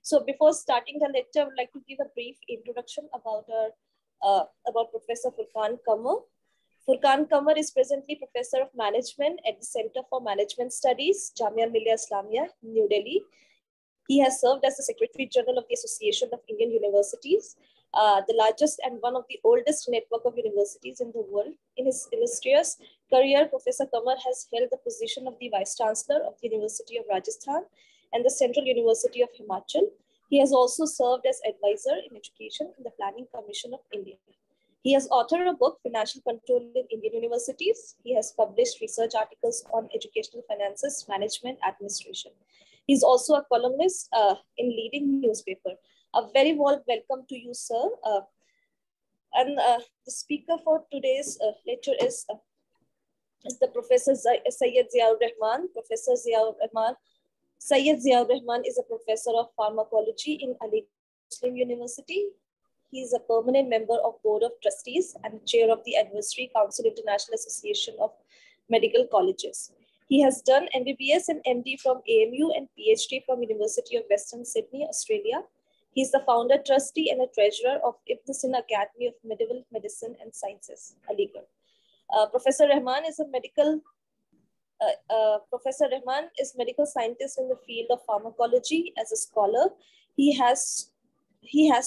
So before starting the lecture, I would like to give a brief introduction about Professor Furqan Qamar. Furqan Qamar is presently Professor of Management at the Center for Management Studies, Jamia Milia Islamia, New Delhi. He has served as the Secretary General of the Association of Indian Universities, the largest and one of the oldest network of universities in the world. In his illustrious career, Professor Qamar has held the position of the Vice-Chancellor of the University of Rajasthan and the Central University of Himachal. He has also served as advisor in education in the Planning Commission of India. He has authored a book, Financial Control in Indian Universities. He has published research articles on educational finances, management, administration. He's also a columnist in leading newspaper. A very warm welcome to you, sir. The speaker for today's lecture is the Professor Syed Ziaur Rahman. Professor Ziaur Rahman. Syed Ziaur Rahman is a professor of pharmacology in Aligarh Muslim University. He is a permanent member of Board of Trustees and chair of the Advisory Council International Association of Medical Colleges. He has done MBBS and MD from AMU and PhD from University of Western Sydney, Australia. He is the founder, trustee, and a treasurer of Ibn-e-Sina Academy of Medieval Medicine and Sciences, Aligarh. Professor Rahman is medical scientist in the field of pharmacology. As a scholar, he has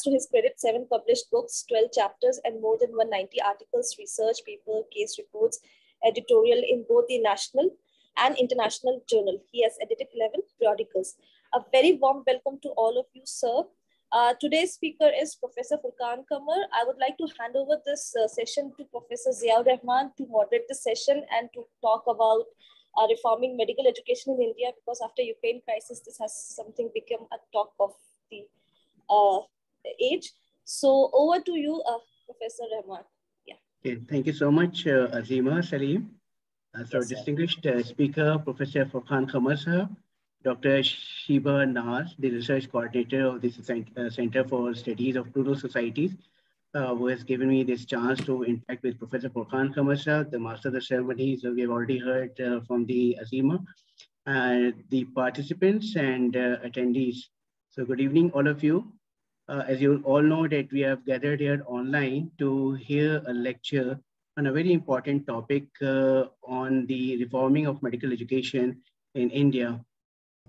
to his credit 7 published books, 12 chapters, and more than 190 articles, research paper, case reports, editorial in both the national and international journal. He has edited 11 periodicals. A very warm welcome to all of you, sir. Today's speaker is Professor Furqan Qamar. I would like to hand over this session to Professor Ziaur Rahman to moderate the session and to talk about reforming medical education in India, because after Ukraine crisis, this has something become a talk of the age. So over to you, Professor Rahman. Yeah. Okay, thank you so much, Azima Salim. So yes, distinguished speaker, Professor Furqan Qamar sir, Dr. Shiba Naz, the research coordinator of the Center for Studies of Plural Societies, who has given me this chance to interact with Professor Furqan Qamar sir, the master of the ceremony. So we have already heard from the Azima, the participants and attendees. So good evening, all of you. As you all know that we have gathered here online to hear a lecture on a very important topic on the reforming of medical education in India.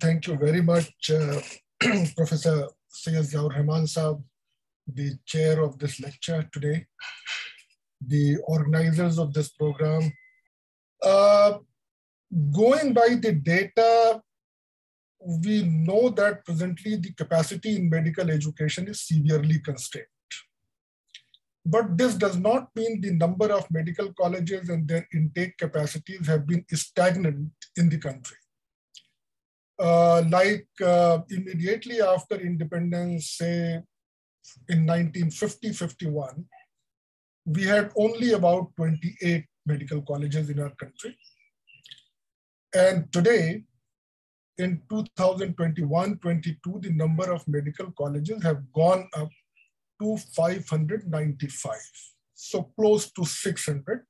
Thank you very much, Professor Syed Ziaur Rahman Sahab, the chair of this lecture today, the organizers of this program. Going by the data, we know that presently the capacity in medical education is severely constrained. But this does not mean the number of medical colleges and their intake capacities have been stagnant in the country. Immediately after independence, say in 1950-51, we had only about 28 medical colleges in our country. And today, in 2021-22, the number of medical colleges have gone up to 595, so close to 600.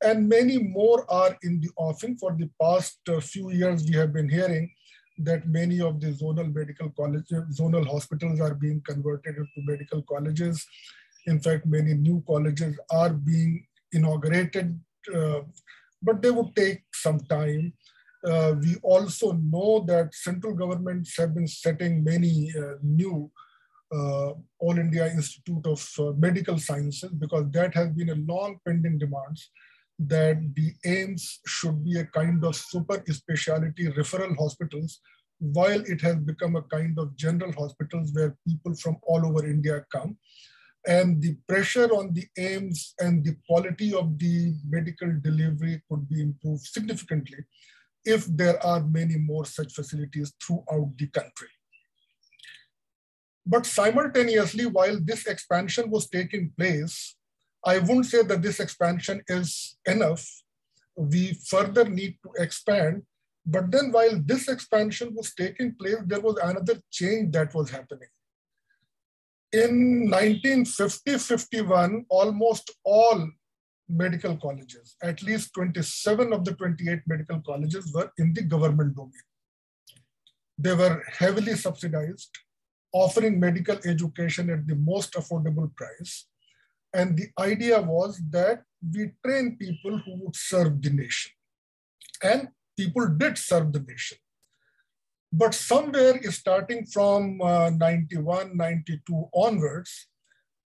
And many more are in the offing. For the past few years, we have been hearing that many of the zonal medical colleges, zonal hospitals are being converted into medical colleges. In fact, many new colleges are being inaugurated, but they would take some time. We also know that central governments have been setting many new All India Institute of Medical Sciences, because that has been a long pending demands that the aims should be a kind of super specialty referral hospitals, while it has become a kind of general hospitals where people from all over India come. And the pressure on the aims and the quality of the medical delivery could be improved significantly if there are many more such facilities throughout the country. But simultaneously, while this expansion was taking place, I wouldn't say that this expansion is enough. We further need to expand. But then while this expansion was taking place, there was another change that was happening. In 1950-51, almost all medical colleges, at least 27 of the 28 medical colleges were in the government domain. They were heavily subsidized. offering medical education at the most affordable price. And the idea was that we train people who would serve the nation. And people did serve the nation. But somewhere starting from 91, 92 onwards,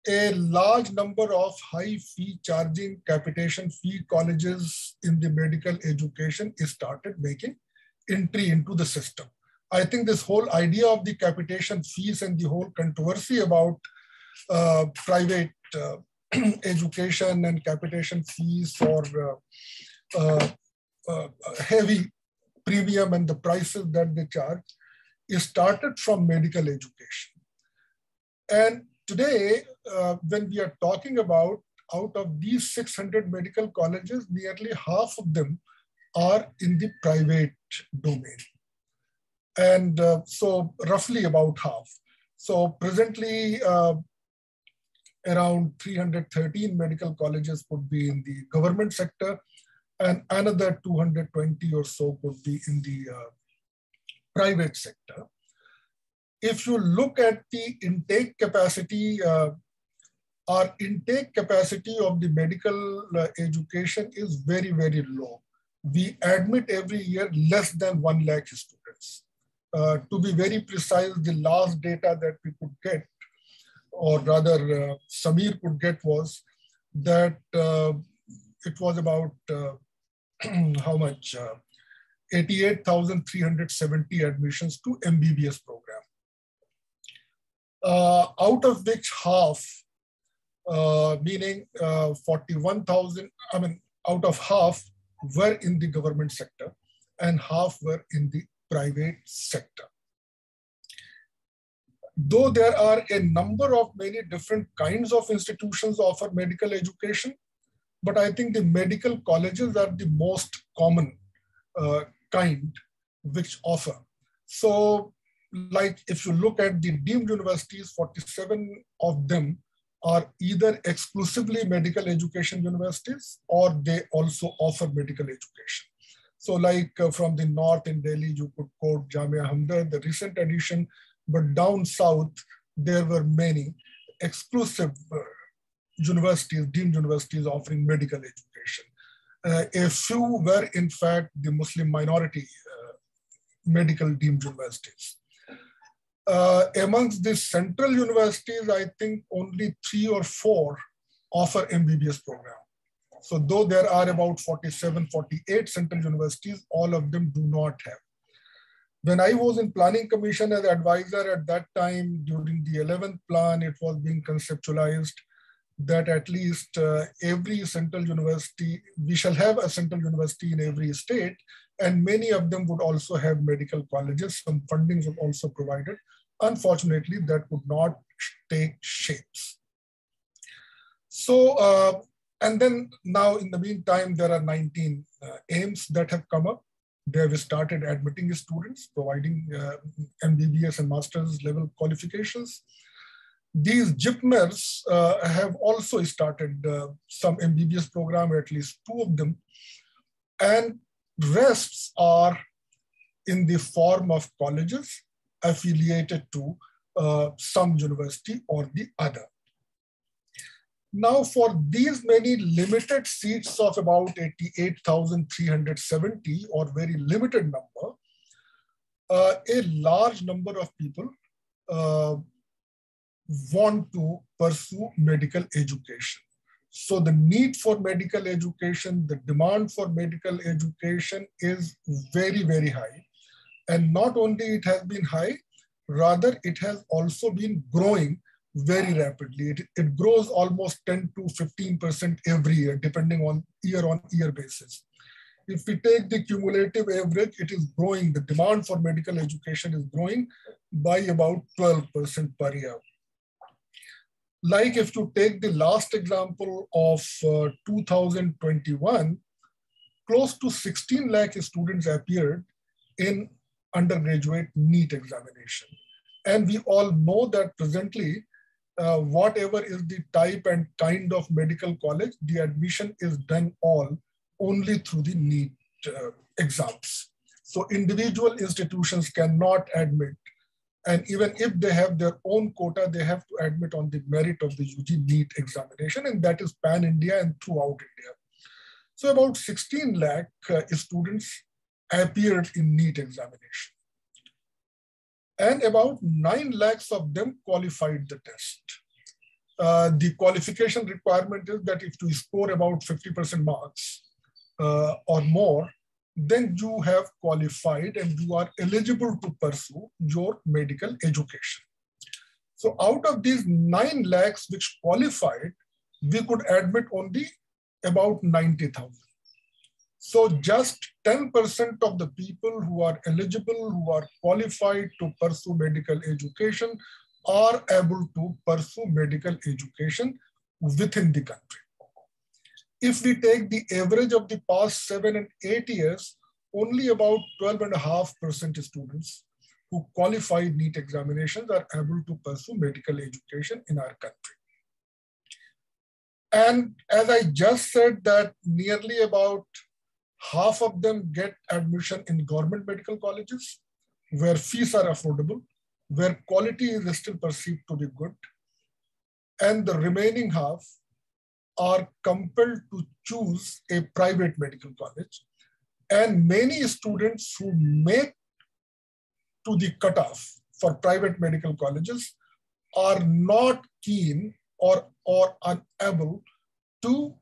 a large number of high fee charging capitation fee colleges in the medical education started making entry into the system. I think this whole idea of the capitation fees and the whole controversy about private education and capitation fees or heavy premium and the prices that they charge is started from medical education. And today, when we are talking about out of these 600 medical colleges, nearly half of them are in the private domain. And so roughly about half. So presently, around 313 medical colleges could be in the government sector, and another 220 or so could be in the private sector. If you look at the intake capacity, our intake capacity of the medical education is very, very low. We admit every year less than 1 lakh students. To be very precise, the last data that we could get, or rather Samir could get, was that it was about how much? 88,370 admissions to MBBS program. Out of which half, meaning 41,000, I mean, out of half were in the government sector and half were in the private sector. Though there are a number of many different kinds of institutions offer medical education, but I think the medical colleges are the most common kind which offer. So like if you look at the deemed universities, 47 of them are either exclusively medical education universities or they also offer medical education. So like from the north in Delhi, you could quote Jamia Hamdard, the recent addition, but down south, there were many exclusive universities, deemed universities offering medical education. A few were in fact the Muslim minority medical deemed universities. Amongst the central universities, I think only 3 or 4 offer MBBS program. So though there are about 47, 48 central universities, all of them do not have. When I was in planning commission as advisor at that time, during the 11th plan, it was being conceptualized that at least every central university, we shall have a central university in every state, and many of them would also have medical colleges. Some fundings were also provided. Unfortunately, that would not take shapes. So, and then now in the meantime, there are 19 aims that have come up. They have started admitting students, providing MBBS and master's level qualifications. These JIPMERs have also started some MBBS program, at least 2 of them. And rests are in the form of colleges affiliated to some university or the other. Now for these many limited seats of about 88,370 or very limited number, a large number of people want to pursue medical education. So the need for medical education, the demand for medical education is very, very high. And not only it has been high, rather it has also been growing very rapidly. It grows almost 10 to 15% every year, depending on year basis. If we take the cumulative average, it is growing. The demand for medical education is growing by about 12% per year. Like if you take the last example of 2021, close to 16 lakh students appeared in undergraduate NEET examination. And we all know that presently, whatever is the type and kind of medical college, the admission is done all only through the NEET exams. So individual institutions cannot admit And even if they have their own quota, they have to admit on the merit of the UG NEET examination, and that is pan-India and throughout India. So about 16 lakh students appeared in NEET examination. And about 9 lakhs of them qualified the test. The qualification requirement is that if you score about 50% marks or more, then you have qualified and you are eligible to pursue your medical education. So out of these 9 lakhs which qualified, we could admit only about 90,000. So just 10% of the people who are eligible, who are qualified to pursue medical education are able to pursue medical education within the country. If we take the average of the past 7 and 8 years, only about 12.5% students who qualify NEET examinations are able to pursue medical education in our country. And as I just said that nearly about half of them get admission in government medical colleges where fees are affordable, where quality is still perceived to be good. And the remaining half are compelled to choose a private medical college. And many students who make to the cutoff for private medical colleges are not keen or unable to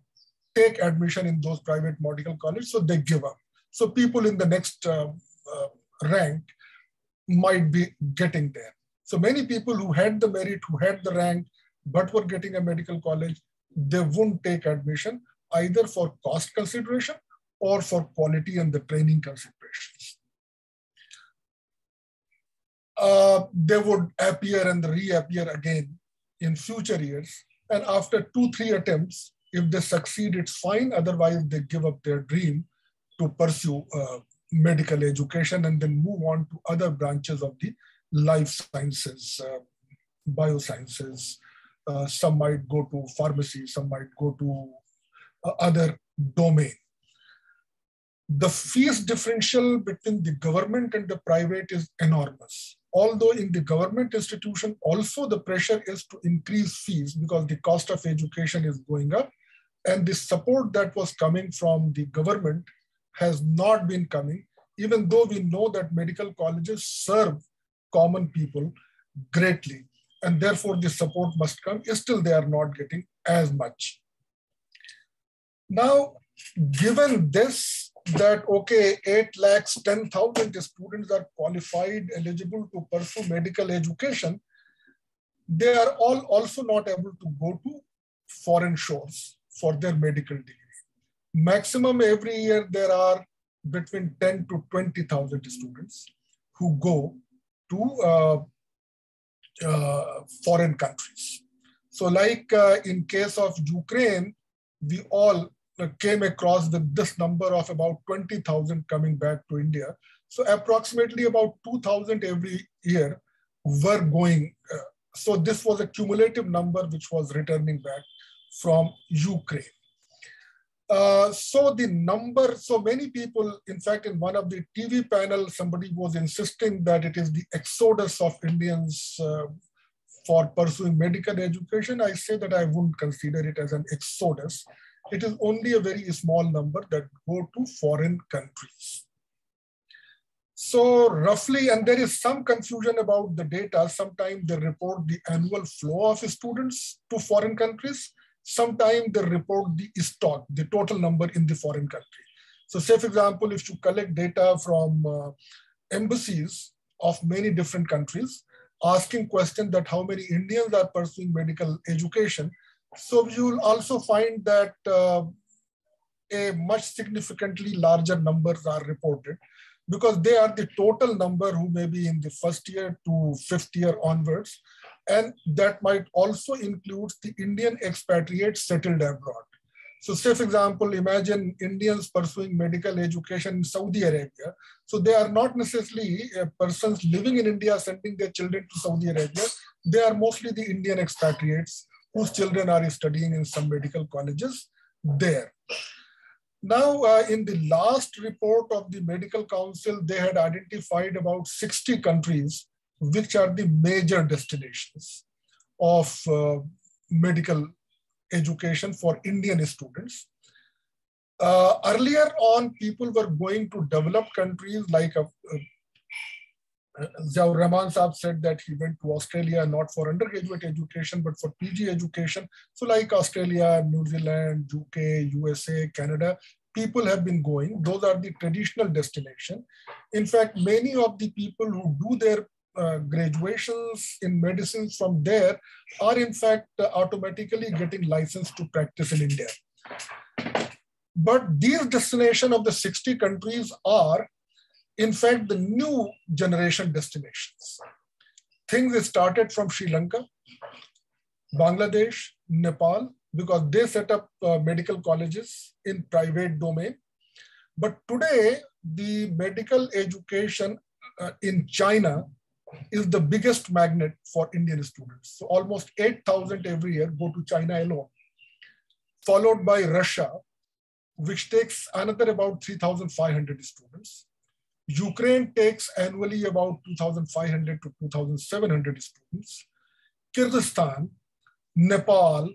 take admission in those private medical colleges, so they give up. So people in the next rank might be getting there. So many people who had the merit, who had the rank, but were getting a medical college, they won't take admission either for cost consideration or for quality and the training considerations. They would appear and reappear again in future years. And after 2-3 attempts, if they succeed, it's fine. Otherwise, they give up their dream to pursue medical education and then move on to other branches of the life sciences, biosciences. Some might go to pharmacy, some might go to other domain. The fees differential between the government and the private is enormous. Although in the government institution, also the pressure is to increase fees because the cost of education is going up. And the support that was coming from the government has not been coming, even though we know that medical colleges serve common people greatly. And therefore the support must come. Still, they are not getting as much. Now, given this, that, okay, 8,10,000 students are qualified, eligible to pursue medical education, they are all also not able to go to foreign shores for their medical degree. Maximum every year, there are between 10 to 20,000 students who go to foreign countries. So like in case of Ukraine, we all came across with this number of about 20,000 coming back to India. So approximately about 2,000 every year were going. So this was a cumulative number which was returning back from Ukraine. So the number, so many people, in fact, in one of the TV panels, somebody was insisting that it is the exodus of Indians for pursuing medical education. I say that I wouldn't consider it as an exodus. It is only a very small number that go to foreign countries. So roughly, and there is some confusion about the data. Sometimes they report the annual flow of students to foreign countries. Sometimes they report the stock, the total number in the foreign country. So say, for example, if you collect data from embassies of many different countries, asking questions that how many Indians are pursuing medical education, so you will also find that a much significantly larger numbers are reported because they are the total number who may be in the first year to fifth year onwards. And that might also include the Indian expatriates settled abroad. So say, for example, imagine Indians pursuing medical education in Saudi Arabia. So they are not necessarily persons living in India sending their children to Saudi Arabia. They are mostly the Indian expatriates whose children are studying in some medical colleges there. Now, in the last report of the Medical Council, they had identified about 60 countries which are the major destinations of medical education for Indian students. Earlier on, people were going to developed countries like Ziaur Rahman Saab said that he went to Australia not for undergraduate education, but for PG education. So like Australia, New Zealand, UK, USA, Canada, people have been going. Those are the traditional destinations. In fact, many of the people who do their graduations in medicine from there are in fact automatically getting licensed to practice in India. But these destinations of the 60 countries are in fact the new generation destinations. Things started from Sri Lanka, Bangladesh, Nepal, because they set up medical colleges in private domain. But today, the medical education in China is the biggest magnet for Indian students. So almost 8,000 every year go to China alone, followed by Russia, which takes another about 3,500 students. Ukraine takes annually about 2,500 to 2,700 students. Kyrgyzstan, Nepal,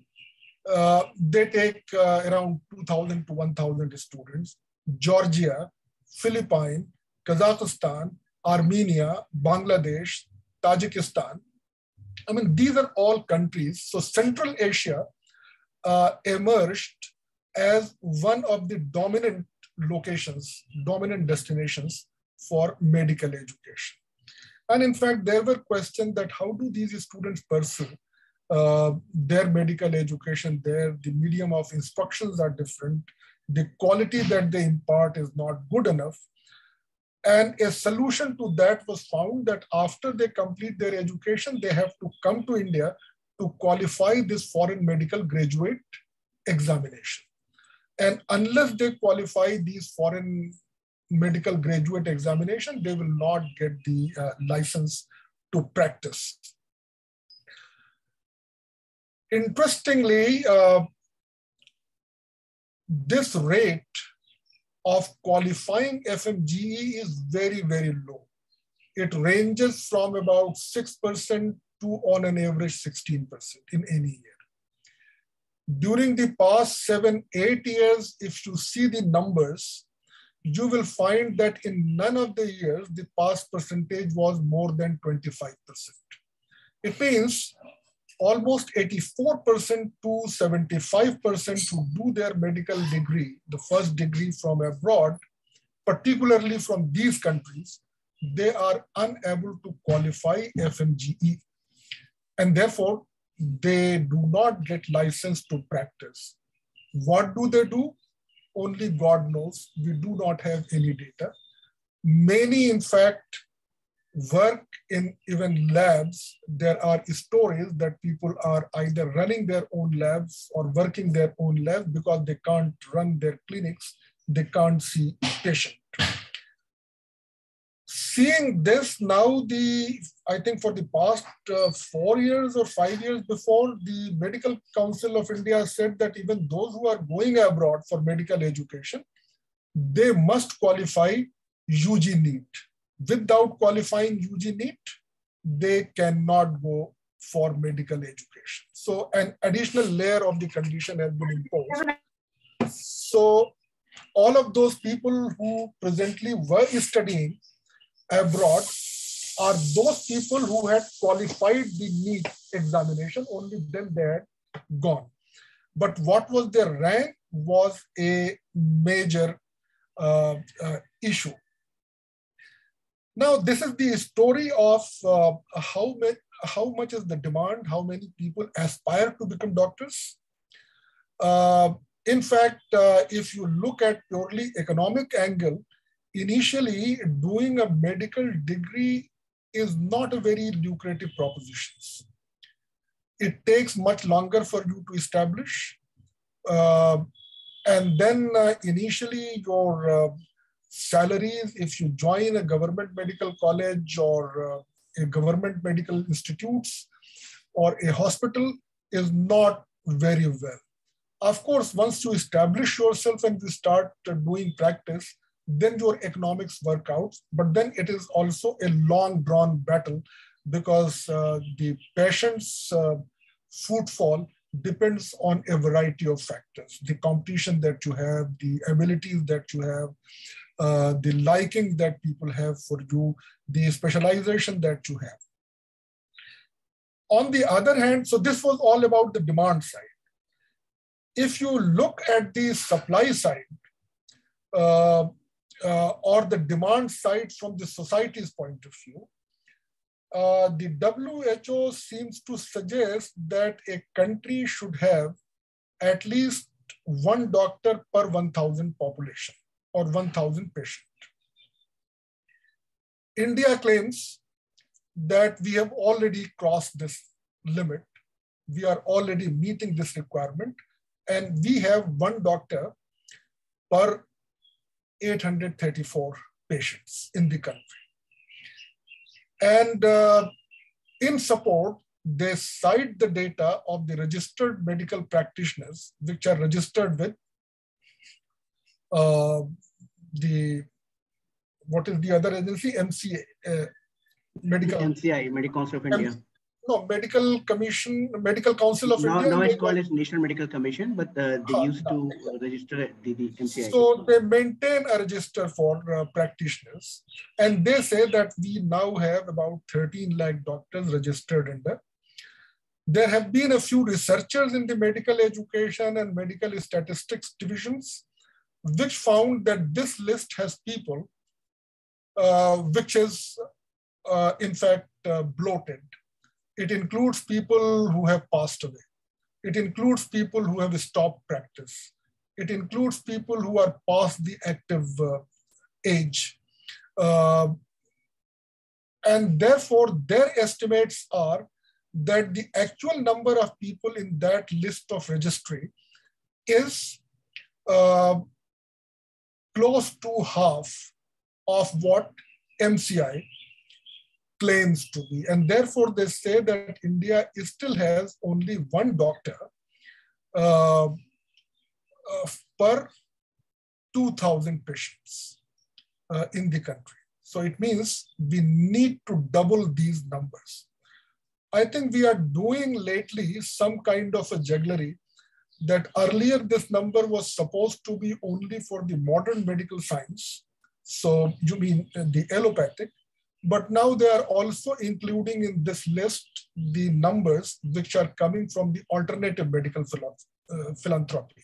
they take around 2,000 to 1,000 students. Georgia, Philippines, Kazakhstan, Armenia, Bangladesh, Tajikistan. I mean, these are all countries. So Central Asia emerged as one of the dominant locations, dominant destinations for medical education. And in fact, there were questions that how do these students pursue their medical education there? The medium of instructions are different. The quality that they impart is not good enough. And a solution to that was found that after they complete their education, they have to come to India to qualify this foreign medical graduate examination. And unless they qualify these foreign medical graduate examination, they will not get the license to practice. Interestingly, this rate of qualifying FMGE is very, very low. It ranges from about 6% to on an average 16% in any year. During the past 7-8 years, if you see the numbers, you will find that in none of the years, the pass percentage was more than 25%. It means almost 84% to 75% who do their medical degree, the first degree from abroad, particularly from these countries, they are unable to qualify FMGE. And therefore, they do not get licensed to practice. What do they do? Only God knows. We do not have any data. Many, in fact, work in even labs. There are stories that people are either running their own labs or working their own labs because they can't run their clinics. They can't see patients. Seeing this now, I think for the past 4 years or 5 years before, the Medical Council of India said that even those who are going abroad for medical education, they must qualify UG NEET. Without qualifying UG NEET, they cannot go for medical education. So an additional layer of the condition has been imposed. So all of those people who presently were studying abroad are those people who had qualified the NEET examination, only then they had gone. But what was their rank was a major issue. Now, this is the story of how much is the demand, how many people aspire to become doctors. In fact, if you look at purely economic angle, initially doing a medical degree is not a very lucrative proposition. It takes much longer for you to establish. And then initially your salaries, if you join a government medical college or a government medical institutes or a hospital, is not very well. Of course, once you establish yourself and you start doing practice, then your economics work out, but then it is also a long drawn battle because the patient's footfall depends on a variety of factors. The competition that you have, the abilities that you have, the liking that people have for you, the specialization that you have. On the other hand, so this was all about the demand side. If you look at the supply side or the demand side from the society's point of view, the WHO seems to suggest that a country should have at least one doctor per 1,000 population or 1,000 patients. India claims that we have already crossed this limit. We are already meeting this requirement, and we have one doctor per 834 patients in the country. And in support, they cite the data of the registered medical practitioners, which are registered with what is the other agency? MCA, Medical. MCI, Medical Council of India. No, Medical Commission, Medical Council of India. Now it's called as National Medical Commission, but they used to register the MCI. So they maintain a register for practitioners, and they say that we now have about 13 lakh doctors registered in there. There have been a few researchers in the medical education and medical statistics divisions, which found that this list has people which is in fact bloated. It includes people who have passed away. It includes people who have stopped practice. It includes people who are past the active age. And therefore, their estimates are that the actual number of people in that list of registry is close to half of what MCI claims to be. And therefore, they say that India still has only one doctor per 2,000 patients in the country. So it means we need to double these numbers. I think we are doing lately some kind of a jugglery that earlier this number was supposed to be only for the modern medical science. So you mean the allopathic, but now they are also including in this list the numbers which are coming from the alternative medical philanthropy.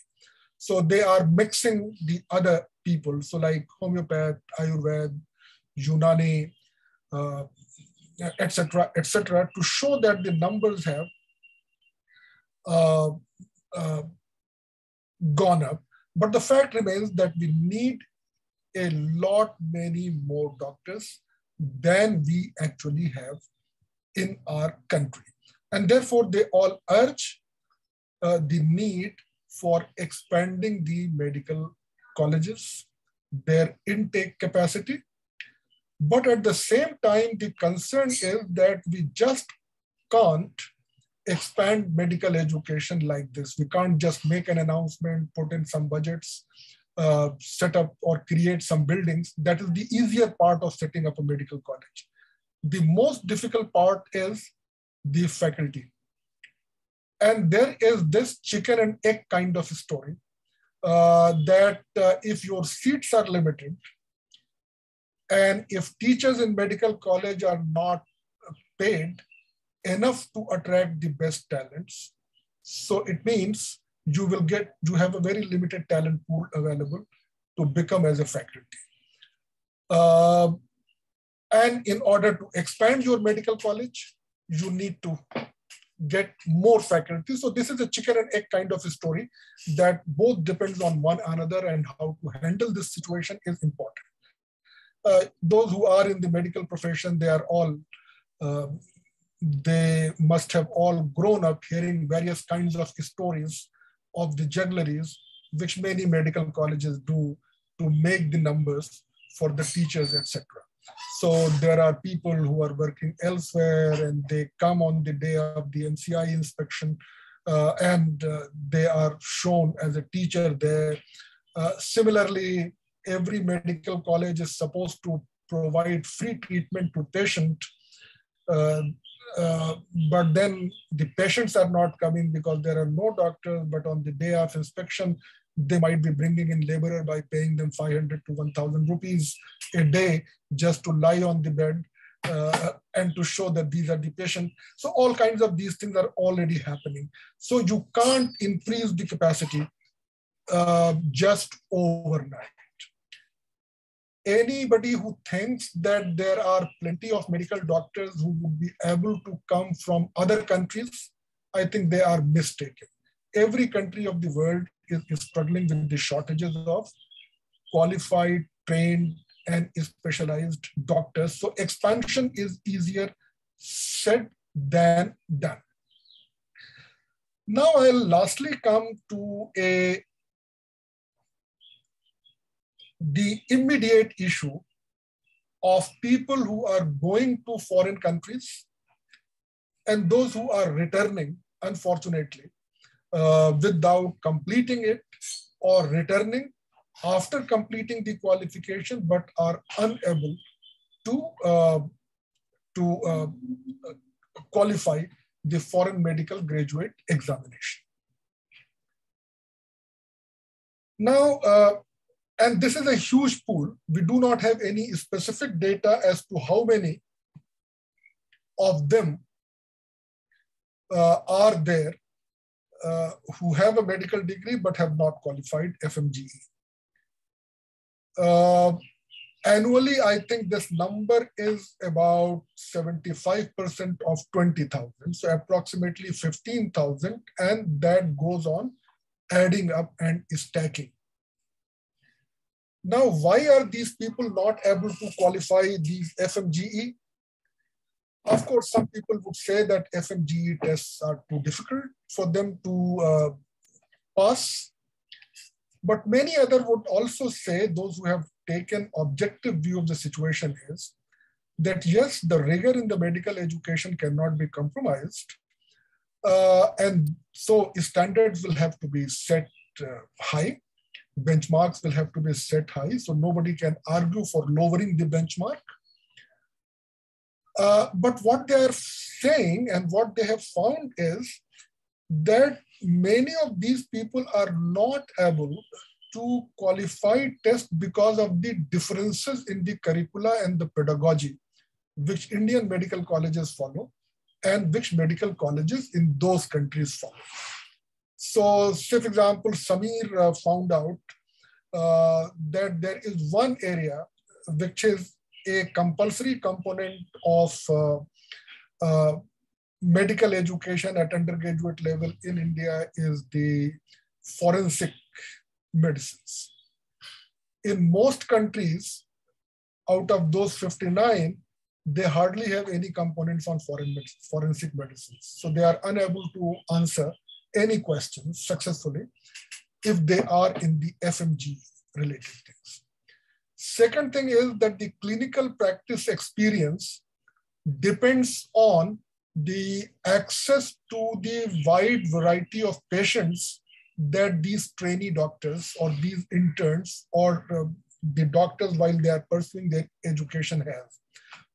So they are mixing the other people. So like homeopath, Ayurveda, Unani, etc., to show that the numbers have gone up. But the fact remains that we need a lot many more doctors than we actually have in our country. And therefore, they all urge the need for expanding the medical colleges, their intake capacity. But at the same time, the concern is that we just can't expand medical education like this. We can't just make an announcement, put in some budgets, set up or create some buildings. That is the easier part of setting up a medical college. The most difficult part is the faculty. And there is this chicken and egg kind of story that if your seats are limited, and if teachers in medical college are not paid enough to attract the best talents, so it means you have a very limited talent pool available to become as a faculty. And in order to expand your medical college, you need to get more faculty. So this is a chicken and egg kind of a story that both depends on one another, and how to handle this situation is important. Those who are in the medical profession, they are all, they must have all grown up hearing various kinds of stories of the juggleries which many medical colleges do to make the numbers for the teachers, etc. So there are people who are working elsewhere, and they come on the day of the MCI inspection, and they are shown as a teacher there. Similarly, every medical college is supposed to provide free treatment to patient Uh, but then the patients are not coming because there are no doctors, but on the day of inspection, they might be bringing in laborer by paying them 500 to 1,000 rupees a day just to lie on the bed and to show that these are the patients. So all kinds of these things are already happening. So you can't increase the capacity just overnight. Anybody who thinks that there are plenty of medical doctors who would be able to come from other countries, I think they are mistaken. Every country of the world is struggling with the shortages of qualified, trained, and specialized doctors. So expansion is easier said than done. Now I'll lastly come to the immediate issue of people who are going to foreign countries and those who are returning, unfortunately, without completing it, or returning after completing the qualification but are unable to qualify the foreign medical graduate examination. Now, and this is a huge pool. We do not have any specific data as to how many of them are there who have a medical degree but have not qualified FMGE. Annually, I think this number is about 75% of 20,000, so approximately 15,000, and that goes on adding up and stacking. Now, why are these people not able to qualify these FMGE? Of course, some people would say that FMGE tests are too difficult for them to pass. But many others would also say, those who have taken objective view of the situation, is that yes, the rigor in the medical education cannot be compromised. And so standards will have to be set high. Benchmarks will have to be set high. So nobody can argue for lowering the benchmark. But what they are saying and what they have found is that many of these people are not able to qualify tests because of the differences in the curricula and the pedagogy which Indian medical colleges follow and which medical colleges in those countries follow. So, say for example, Samir found out that there is one area which is a compulsory component of medical education at undergraduate level in India is the forensic medicines. In most countries, out of those 59, they hardly have any components on forensic medicines. So they are unable to answer any questions successfully if they are in the FMG related things. Second thing is that the clinical practice experience depends on the access to the wide variety of patients that these trainee doctors or these interns or the doctors while they are pursuing their education have.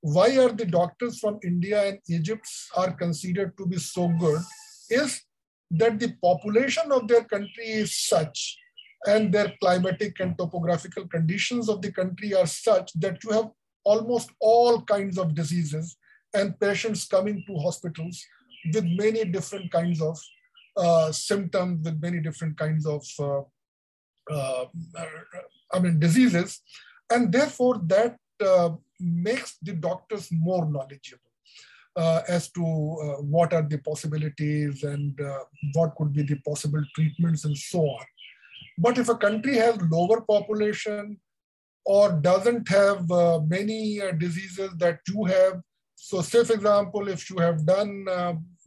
Why are the doctors from India and Egypt are considered to be so good is that the population of their country is such and their climatic and topographical conditions of the country are such that you have almost all kinds of diseases and patients coming to hospitals with many different kinds of symptoms, with many different kinds of diseases. And therefore that makes the doctors more knowledgeable as to what are the possibilities and what could be the possible treatments and so on. But if a country has lower population or doesn't have many diseases that you have, so say for example, if you have done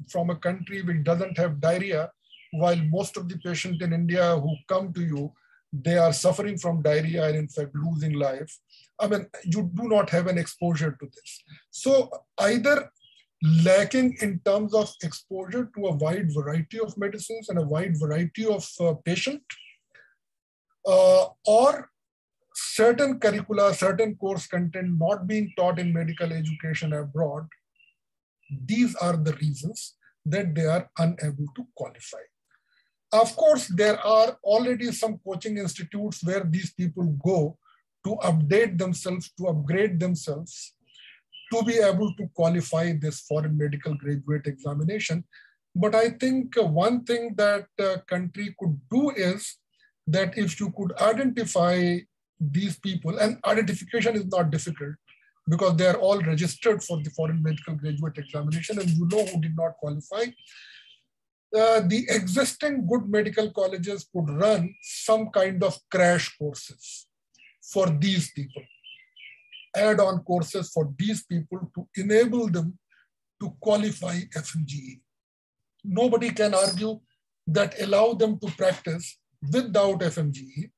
from a country which doesn't have diarrhea, while most of the patients in India who come to you, they are suffering from diarrhea and in fact losing life. I mean, you do not have an exposure to this. So either lacking in terms of exposure to a wide variety of medicines and a wide variety of patients, or certain curricula, certain course content not being taught in medical education abroad, these are the reasons that they are unable to qualify. Of course, there are already some coaching institutes where these people go to update themselves, to upgrade themselves, to be able to qualify this foreign medical graduate examination. But I think one thing that a country could do is that if you could identify these people, and identification is not difficult because they are all registered for the foreign medical graduate examination and you know who did not qualify. The existing good medical colleges could run some kind of crash courses for these people, add-on courses for these people to enable them to qualify FMGE. Nobody can argue that allow them to practice without FMGE,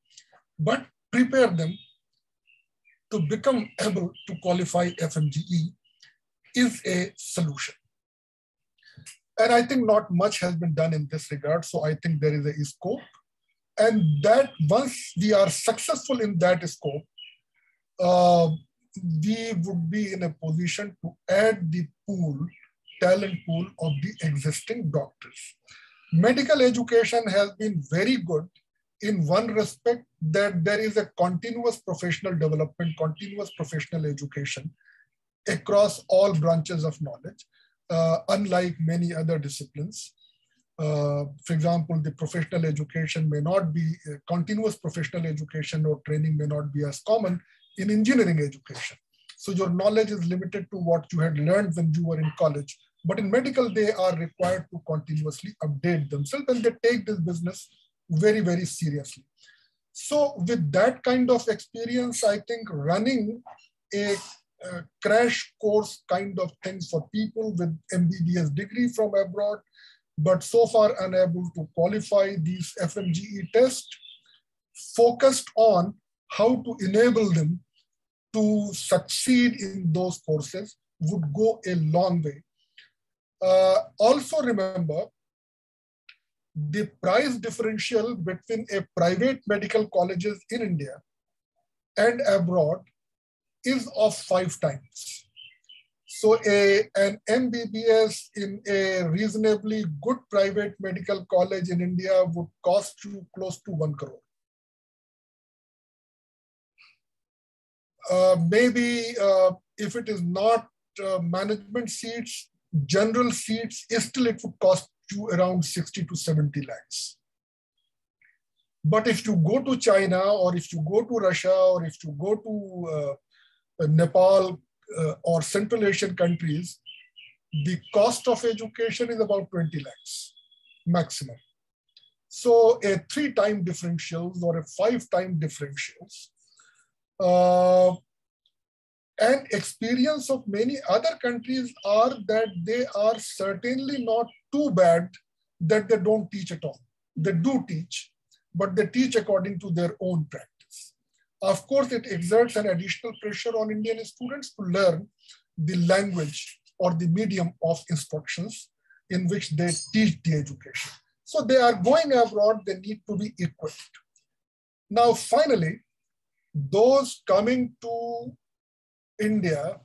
but prepare them to become able to qualify FMGE is a solution. And I think not much has been done in this regard. So I think there is a scope. And that once we are successful in that scope, we would be in a position to add the pool, talent pool of the existing doctors. Medical education has been very good in one respect, that there is a continuous professional development, continuous professional education across all branches of knowledge, unlike many other disciplines. For example, the professional education may not be, continuous professional education or training may not be as common in engineering education. So your knowledge is limited to what you had learned when you were in college. But in medical, they are required to continuously update themselves and they take this business very, very seriously. So with that kind of experience, I think running a crash course kind of things for people with MBBS degree from abroad, but so far unable to qualify these FMGE tests, focused on how to enable them to succeed in those courses would go a long way. Also remember, the price differential between a private medical colleges in India and abroad is of 5 times. So an MBBS in a reasonably good private medical college in India would cost you close to 1 crore. Maybe if it is not management seats, general seats, still it would cost you around 60 to 70 lakhs. But if you go to China, or if you go to Russia, or if you go to Nepal or Central Asian countries, the cost of education is about 20 lakhs maximum. So a 3-time differentials or a 5-time differentials. And experience of many other countries are that they are certainly not too bad that they don't teach at all. They do teach, but they teach according to their own practice. Of course, it exerts an additional pressure on Indian students to learn the language or the medium of instructions in which they teach the education. So they are going abroad, they need to be equipped. Now, finally, those coming to India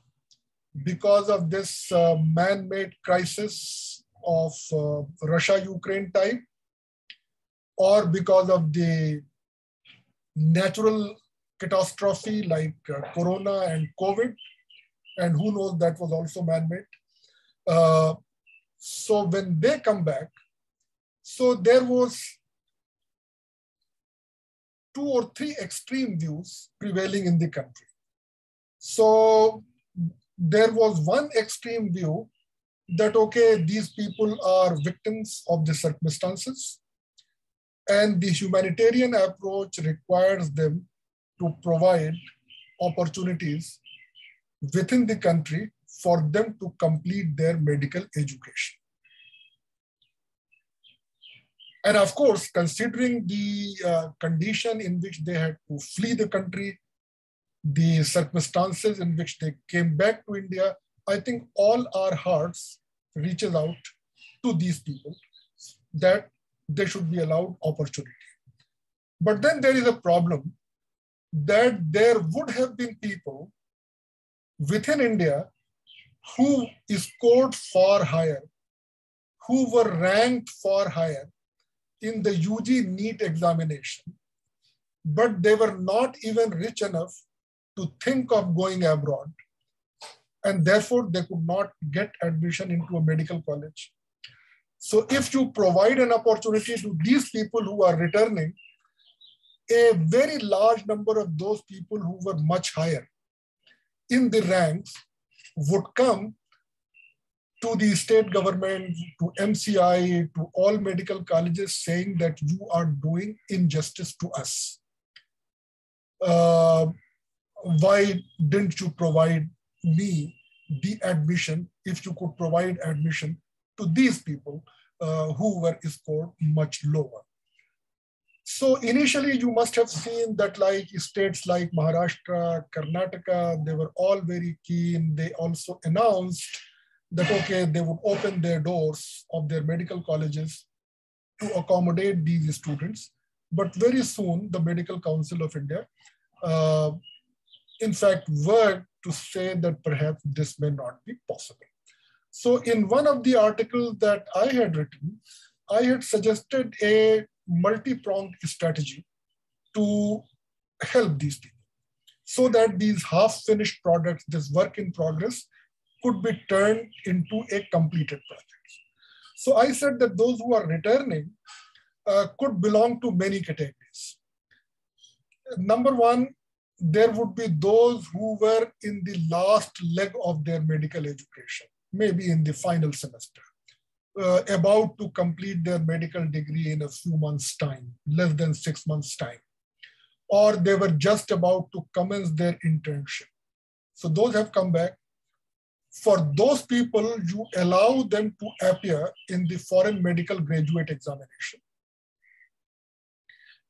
because of this man-made crisis of Russia-Ukraine type, or because of the natural catastrophe like Corona and COVID, and who knows, that was also man-made. So when they come back, so there was 2 or 3 extreme views prevailing in the country. So there was one extreme view that, okay, these people are victims of the circumstances, and the humanitarian approach requires them to provide opportunities within the country for them to complete their medical education. And of course, considering the condition in which they had to flee the country, the circumstances in which they came back to India, I think all our hearts reaches out to these people that they should be allowed opportunity. But then there is a problem that there would have been people within India who scored far higher, who were ranked far higher in the UG NEET examination, but they were not even rich enough to think of going abroad. And therefore, they could not get admission into a medical college. So if you provide an opportunity to these people who are returning, a very large number of those people who were much higher in the ranks would come to the state government, to MCI, to all medical colleges saying that you are doing injustice to us. Why didn't you provide me the admission if you could provide admission to these people who were scored much lower? So initially you must have seen that like states like Maharashtra, Karnataka, they were all very keen. They also announced that, okay, they would open their doors of their medical colleges to accommodate these students. But very soon the Medical Council of India, in fact, were to say that perhaps this may not be possible. So in one of the articles that I had written, I had suggested a multi-pronged strategy to help these people so that these half-finished products, this work in progress, could be turned into a completed project. So I said that those who are returning could belong to many categories. Number one, there would be those who were in the last leg of their medical education, maybe in the final semester, about to complete their medical degree in a few months' time, less than 6 months' time, or they were just about to commence their internship. So those have come back. For those people, you allow them to appear in the foreign medical graduate examination.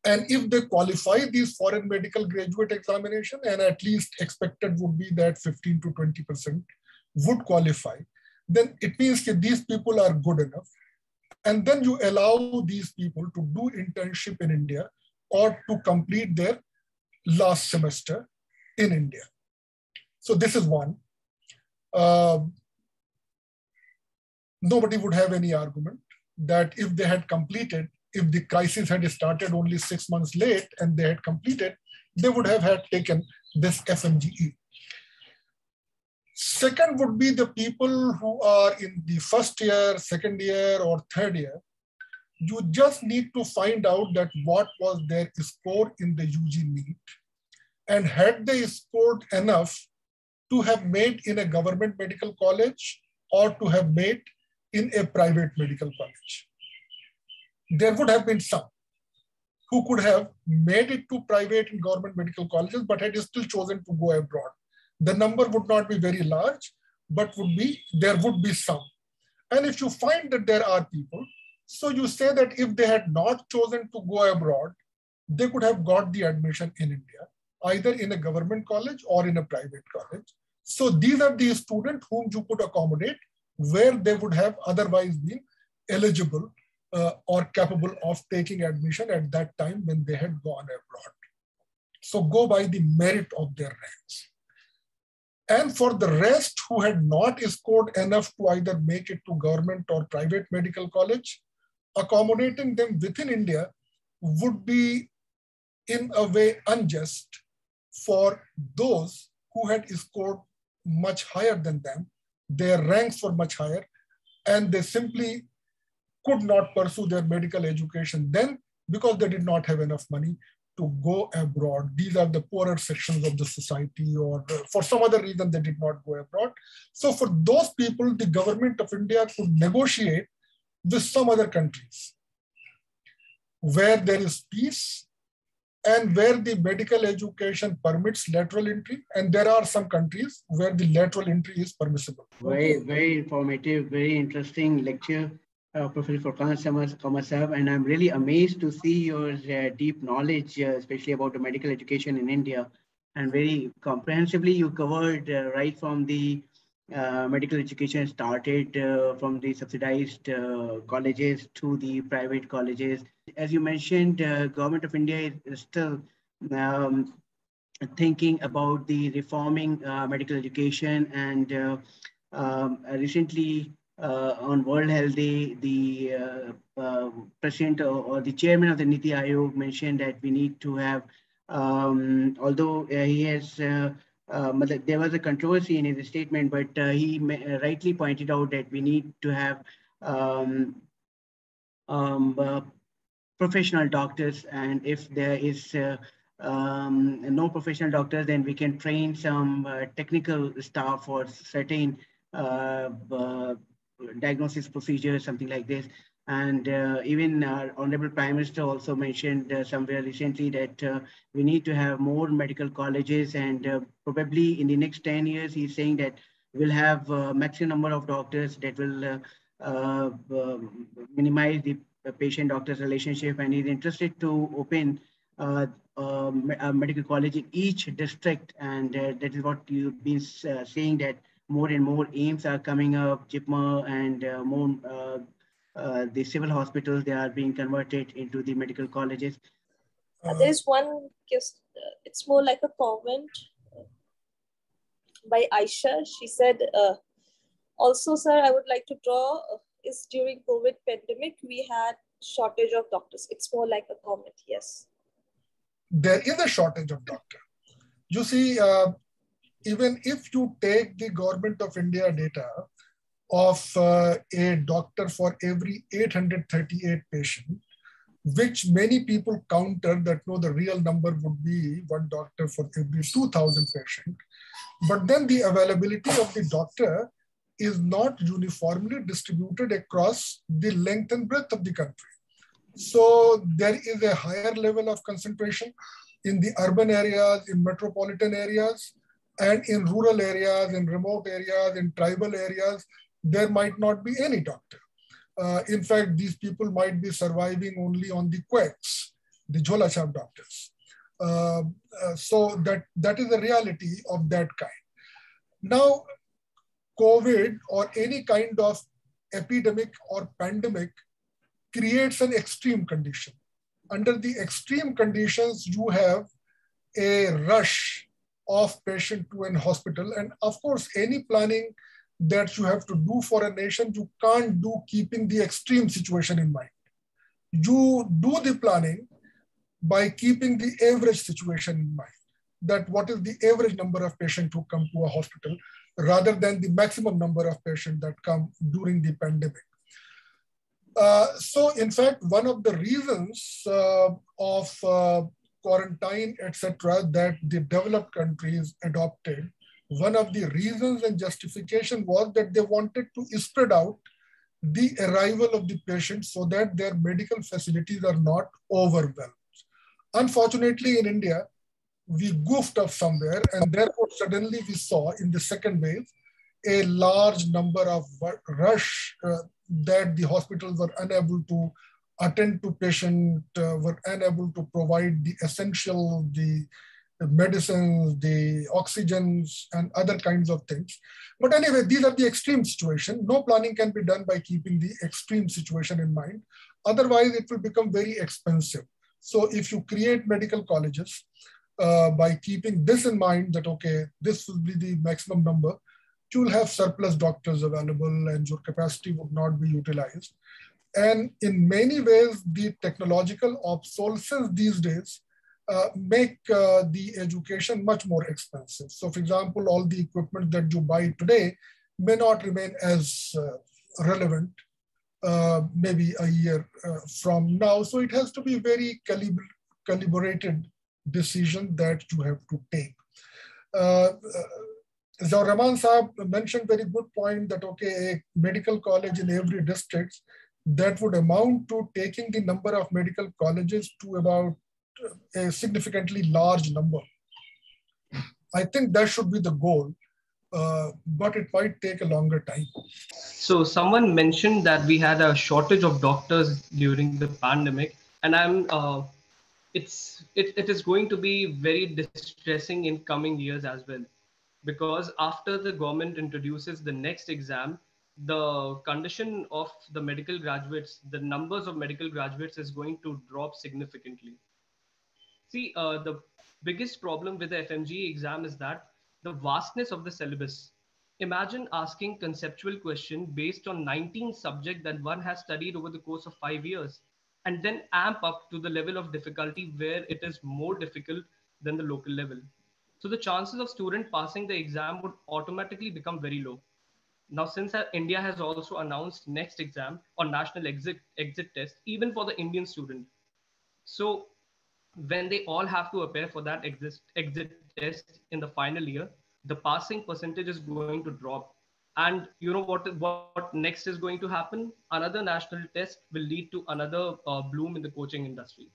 And if they qualify these foreign medical graduate examination, and at least expected would be that 15 to 20% would qualify, then it means that these people are good enough. And then you allow these people to do internship in India or to complete their last semester in India. So this is one. Nobody would have any argument that if they had completed, if the crisis had started only 6 months late and they had completed, they would have had taken this FMGE. Second would be the people who are in the first year, second year, or third year. You just need to find out that what was their score in the UG NEET, and had they scored enough to have made in a government medical college or to have made in a private medical college. There would have been some who could have made it to private and government medical colleges, but had still chosen to go abroad. The number would not be very large, but there would be some. And if you find that there are people, so you say that if they had not chosen to go abroad, they could have got the admission in India, either in a government college or in a private college. So these are the students whom you could accommodate where they would have otherwise been eligible or capable of taking admission at that time when they had gone abroad. So go by the merit of their ranks. And for the rest who had not scored enough to either make it to government or private medical college, accommodating them within India would be in a way unjust for those who had scored much higher than them. Their ranks were much higher and they simply could not pursue their medical education then because they did not have enough money to go abroad. These are the poorer sections of the society, or for some other reason they did not go abroad. So for those people, the government of India could negotiate with some other countries where there is peace and where the medical education permits lateral entry. And there are some countries where the lateral entry is permissible. Very, very informative, very interesting lecture, Professor Furqan Qamar, and I'm really amazed to see your deep knowledge, especially about the medical education in India. And very comprehensively, you covered right from the medical education started from the subsidized colleges to the private colleges. As you mentioned, Government of India is still thinking about the reforming medical education, and recently on World Health Day, the president or the chairman of the Niti Aayog mentioned that we need to have, although he has, there was a controversy in his statement, but he rightly pointed out that we need to have professional doctors, and if there is no professional doctors, then we can train some technical staff for certain diagnosis procedures, something like this. And even our Honorable Prime Minister also mentioned somewhere recently that we need to have more medical colleges, and probably in the next 10 years, he's saying that we'll have maximum number of doctors that will minimize the patient-doctor's relationship, and he's interested to open a medical college in each district. And that is what you've been saying, that more and more AIMS are coming up, JIPMA, and more the civil hospitals, they are being converted into the medical colleges. There is one, it's more like a comment by Aisha. She said, also, sir, I would like to draw, is during COVID pandemic, we had shortage of doctors. It's more like a comment, yes. There is a shortage of doctors. You see, even if you take the Government of India data of a doctor for every 838 patients, which many people counter that no, the real number would be one doctor for every 2,000 patients. But then the availability of the doctor is not uniformly distributed across the length and breadth of the country. So there is a higher level of concentration in the urban areas, in metropolitan areas, and in rural areas, in remote areas, in tribal areas. There might not be any doctor. In fact, these people might be surviving only on the quacks, the Jhola Chap doctors. So that is the reality of that kind. Now, COVID or any kind of epidemic or pandemic creates an extreme condition. Under the extreme conditions, you have a rush of patient to an hospital. And of course, any planning that you have to do for a nation, you can't do keeping the extreme situation in mind. You do the planning by keeping the average situation in mind, that what is the average number of patients who come to a hospital rather than the maximum number of patients that come during the pandemic. So in fact, one of the reasons of quarantine, etc., that the developed countries adopted, one of the reasons and justification was that they wanted to spread out the arrival of the patients so that their medical facilities are not overwhelmed. Unfortunately, in India, we goofed up somewhere, and therefore suddenly we saw in the second wave a large number of rush that the hospitals were unable to attend to patients, were unable to provide the essential, the medicines, the oxygens, and other kinds of things. But anyway, these are the extreme situations. No planning can be done by keeping the extreme situation in mind. Otherwise, it will become very expensive. So if you create medical colleges by keeping this in mind, that, okay, this will be the maximum number, you will have surplus doctors available and your capacity would not be utilized. And in many ways, the technological obsolescence these days make the education much more expensive. So for example, all the equipment that you buy today may not remain as relevant maybe a year from now. So it has to be very calibrated decision that you have to take. Ziaur Rahman Sahab mentioned very good point that, okay, a medical college in every district, that would amount to taking the number of medical colleges to about a significantly large number. I think that should be the goal, but it might take a longer time. So someone mentioned that we had a shortage of doctors during the pandemic, and it is going to be very distressing in coming years as well, because after the government introduces the next exam, the condition of the medical graduates, the numbers of medical graduates is going to drop significantly. See, the biggest problem with the FMG exam is that the vastness of the syllabus. Imagine asking conceptual question based on 19 subjects that one has studied over the course of 5 years, and then amp up to the level of difficulty where it is more difficult than the local level. So the chances of student passing the exam would automatically become very low. Now, since India has also announced next exam or national exit test, even for the Indian student. So when they all have to appear for that exit test in the final year, the passing percentage is going to drop. And you know what next is going to happen? Another national test will lead to another bloom in the coaching industry.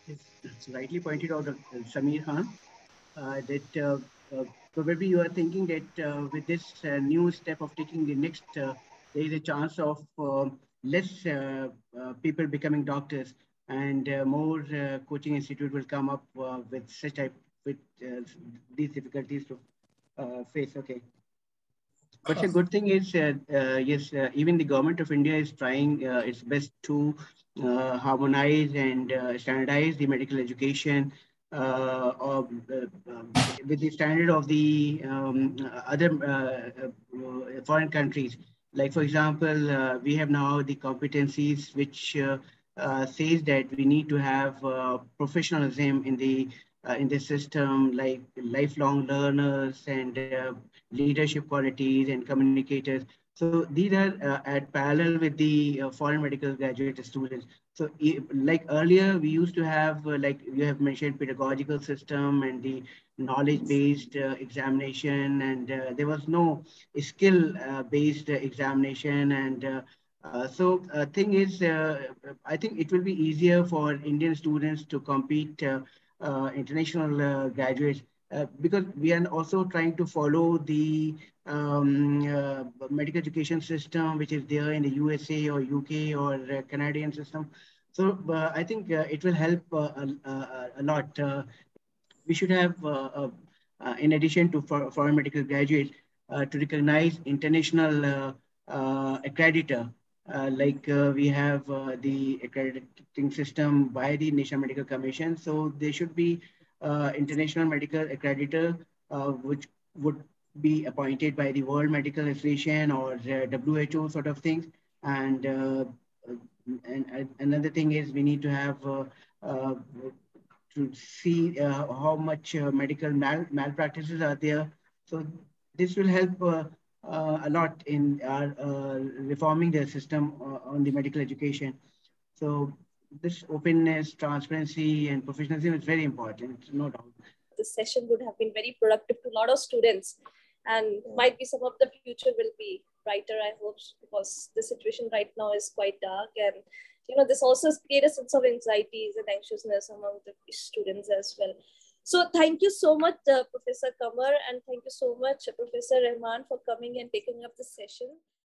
Yes, rightly pointed out, Samir Khan, that probably you are thinking that with this new step of taking the next, there is a chance of less people becoming doctors, and more coaching institute will come up with such type with these difficulties to face. Okay. But the good thing is, yes, even the government of India is trying its best to harmonize and standardize the medical education with the standard of the other foreign countries. Like, for example, we have now the competencies which says that we need to have professionalism in the system, like lifelong learners and leadership qualities and communicators. So these are at parallel with the foreign medical graduate students. So like earlier, we used to have, like you have mentioned, pedagogical system and the knowledge-based examination, and there was no skill-based examination. And thing is, I think it will be easier for Indian students to compete international graduates because we are also trying to follow the medical education system which is there in the USA or UK or Canadian system. So I think it will help a lot. We should have, in addition to foreign medical graduates, to recognize international accreditor. We have the accrediting system by the National Medical Commission. So there should be international medical accreditor, which would be appointed by the World Medical Association or WHO sort of things. And, another thing is we need to have uh, to see how much medical malpractices are there. So this will help a lot in our reforming the system on the medical education. So this openness, transparency, and professionalism is very important, no doubt. This session would have been very productive to a lot of students, and might be some of the future will be brighter, I hope, because the situation right now is quite dark. And this also creates a sense of anxieties and anxiousness among the students as well. So thank you so much, Professor Qamar, and thank you so much, Professor Rahman, for coming and taking up this session.